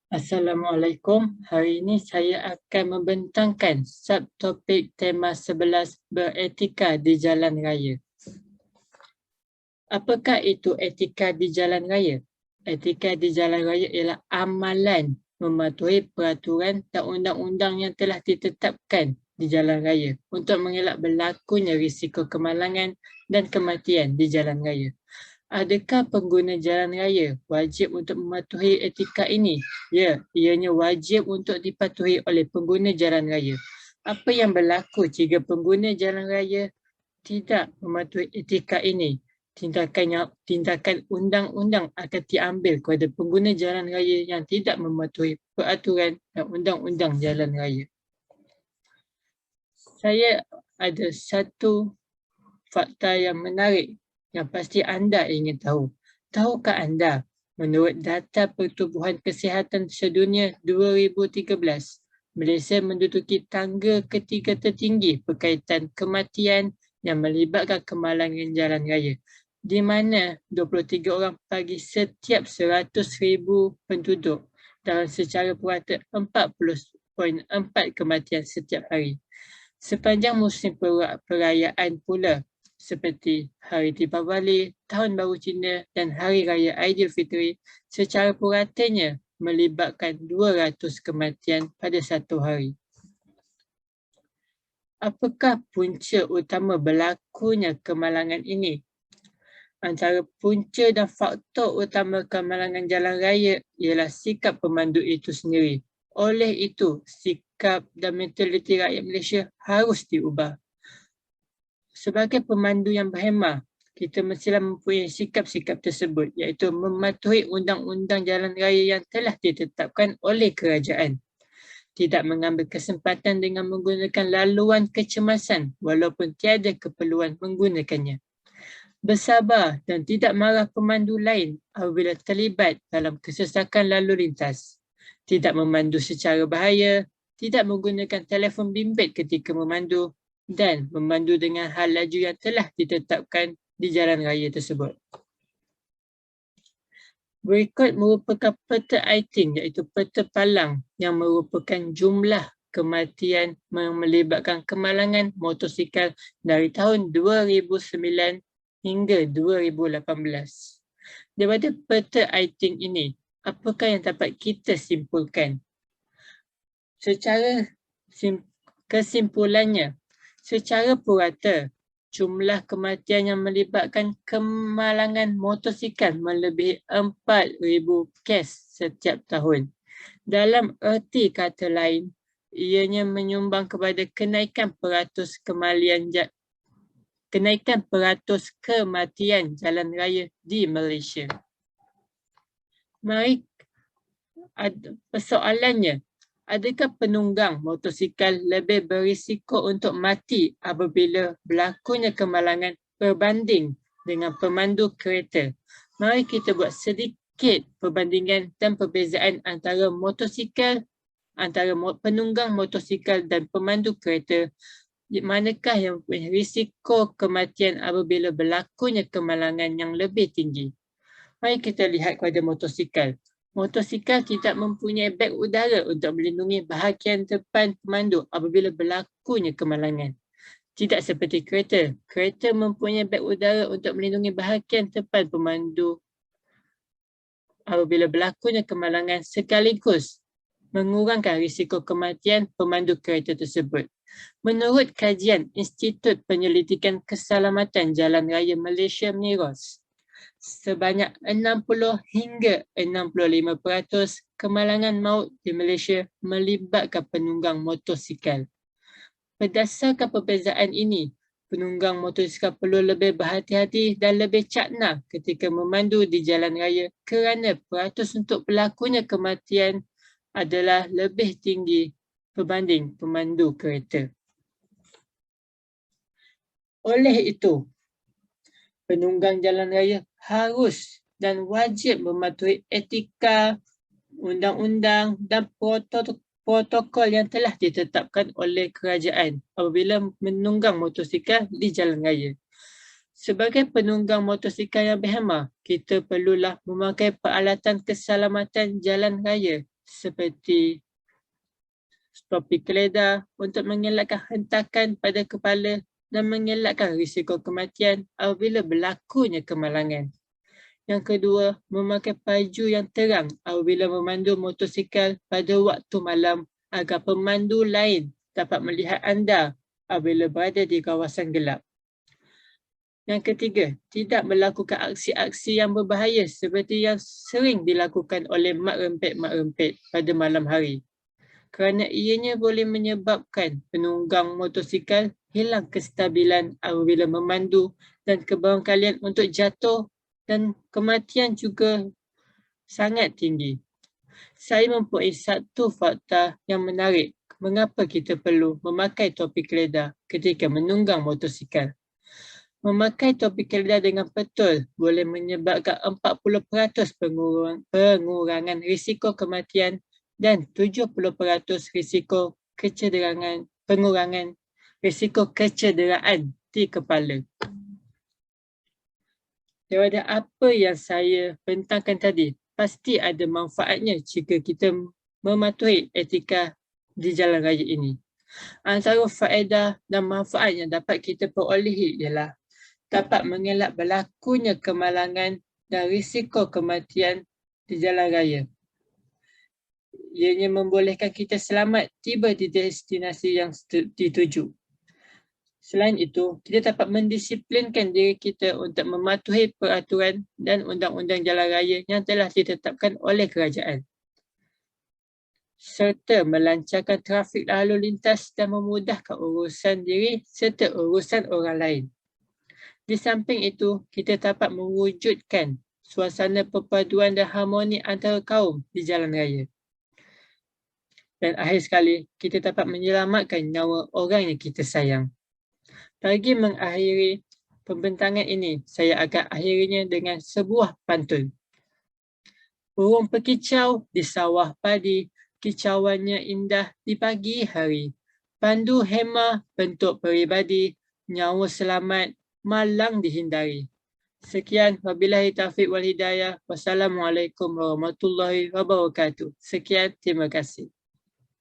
Assalamualaikum. Hari ini saya akan membentangkan subtopik tema 11 beretika di jalan raya. Apakah itu etika di jalan raya? Etika di jalan raya ialah amalan mematuhi peraturan dan undang-undang yang telah ditetapkan di jalan raya untuk mengelak berlakunya risiko kemalangan dan kematian di jalan raya. Adakah pengguna jalan raya wajib untuk mematuhi etika ini? Ya, ianya wajib untuk dipatuhi oleh pengguna jalan raya. Apa yang berlaku jika pengguna jalan raya tidak mematuhi etika ini? Tindakan undang-undang akan diambil kepada pengguna jalan raya yang tidak mematuhi peraturan dan undang-undang jalan raya. Saya ada satu fakta yang menarik yang pasti anda ingin tahu. Tahukah anda, menurut data Pertubuhan Kesihatan Sedunia 2013, Malaysia menduduki tangga ketiga tertinggi berkaitan kematian yang melibatkan kemalangan jalan raya, di mana 23 orang bagi setiap 100,000 penduduk dan secara purata 40.4 kematian setiap hari. Sepanjang musim perayaan pula, seperti Hari Deepavali, Tahun Baru Cina dan Hari Raya Aidilfitri, secara puratanya melibatkan 200 kematian pada satu hari. Apakah punca utama berlakunya kemalangan ini? Antara punca dan faktor utama kemalangan jalan raya ialah sikap pemandu itu sendiri. Oleh itu, sikap dan mentaliti rakyat Malaysia harus diubah. Sebagai pemandu yang berhemah, kita mestilah mempunyai sikap-sikap tersebut, iaitu mematuhi undang-undang jalan raya yang telah ditetapkan oleh kerajaan. Tidak mengambil kesempatan dengan menggunakan laluan kecemasan walaupun tiada keperluan menggunakannya. Bersabar dan tidak marah pemandu lain apabila terlibat dalam kesesakan lalu lintas. Tidak memandu secara bahaya, tidak menggunakan telefon bimbit ketika memandu dan memandu dengan hal laju yang telah ditetapkan di jalan raya tersebut. Berikut merupakan peta ITIN, iaitu peta palang yang merupakan jumlah kematian yang melibatkan kemalangan motosikal dari tahun 2009 hingga 2018. Daripada peta ITIN ini, apakah yang dapat kita simpulkan? Secara kesimpulannya, secara purata, jumlah kematian yang melibatkan kemalangan motosikal melebihi 4,000 kes setiap tahun. Dalam erti kata lain, ianya menyumbang kepada kenaikan peratus kematian jalan raya di Malaysia. Mari, persoalannya, adakah penunggang motosikal lebih berisiko untuk mati apabila berlakunya kemalangan berbanding dengan pemandu kereta? Mari kita buat sedikit perbandingan dan perbezaan antara penunggang motosikal dan pemandu kereta. Manakah yang punya risiko kematian apabila berlakunya kemalangan yang lebih tinggi? Mari kita lihat kepada motosikal. Motosikal tidak mempunyai beg udara untuk melindungi bahagian depan pemandu apabila berlakunya kemalangan. Tidak seperti kereta. Kereta mempunyai beg udara untuk melindungi bahagian depan pemandu apabila berlakunya kemalangan sekaligus mengurangkan risiko kematian pemandu kereta tersebut. Menurut kajian Institut Penyelidikan Keselamatan Jalan Raya Malaysia (MIROS), sebanyak 60 hingga 65% kemalangan maut di Malaysia melibatkan penunggang motosikal. Berdasarkan perbezaan ini, penunggang motosikal perlu lebih berhati-hati dan lebih cakna ketika memandu di jalan raya kerana peratus untuk berlakunya kematian adalah lebih tinggi berbanding pemandu kereta. Oleh itu, penunggang jalan raya harus dan wajib mematuhi etika, undang-undang dan protokol yang telah ditetapkan oleh kerajaan apabila menunggang motosikal di jalan raya. Sebagai penunggang motosikal yang berhemah, kita perlulah memakai peralatan keselamatan jalan raya seperti topi keledar untuk mengelakkan hentakan pada kepala dan mengelakkan risiko kematian apabila berlakunya kemalangan. Yang kedua, memakai baju yang terang apabila memandu motosikal pada waktu malam agar pemandu lain dapat melihat anda apabila berada di kawasan gelap. Yang ketiga, tidak melakukan aksi-aksi yang berbahaya seperti yang sering dilakukan oleh mak rempit pada malam hari, kerana ianya boleh menyebabkan penunggang motosikal hilang kestabilan apabila memandu dan kebarangkalian untuk jatuh dan kematian juga sangat tinggi. Saya mempunyai satu fakta yang menarik mengapa kita perlu memakai topi keledar ketika menunggang motosikal. Memakai topi keledar dengan betul boleh menyebabkan 40% pengurangan risiko kematian dan 70% risiko pengurangan risiko kecederaan di kepala. Daripada apa yang saya bentangkan tadi, pasti ada manfaatnya jika kita mematuhi etika di jalan raya ini. Antara faedah dan manfaat yang dapat kita perolehi ialah dapat mengelak berlakunya kemalangan dan risiko kematian di jalan raya. Ianya membolehkan kita selamat tiba di destinasi yang dituju. Selain itu, kita dapat mendisiplinkan diri kita untuk mematuhi peraturan dan undang-undang jalan raya yang telah ditetapkan oleh kerajaan, serta melancarkan trafik lalu lintas dan memudahkan urusan diri serta urusan orang lain. Di samping itu, kita dapat mewujudkan suasana perpaduan dan harmoni antara kaum di jalan raya. Dan akhir sekali, kita dapat menyelamatkan nyawa orang yang kita sayang. Bagi mengakhiri pembentangan ini, saya akan akhirinya dengan sebuah pantun. Burung berkicau di sawah padi, kicauannya indah di pagi hari. Pandu hema bentuk peribadi, nyawa selamat, malang dihindari. Sekian, wabillahi taufiq wal hidayah. Wassalamualaikum warahmatullahi wabarakatuh. Sekian, terima kasih.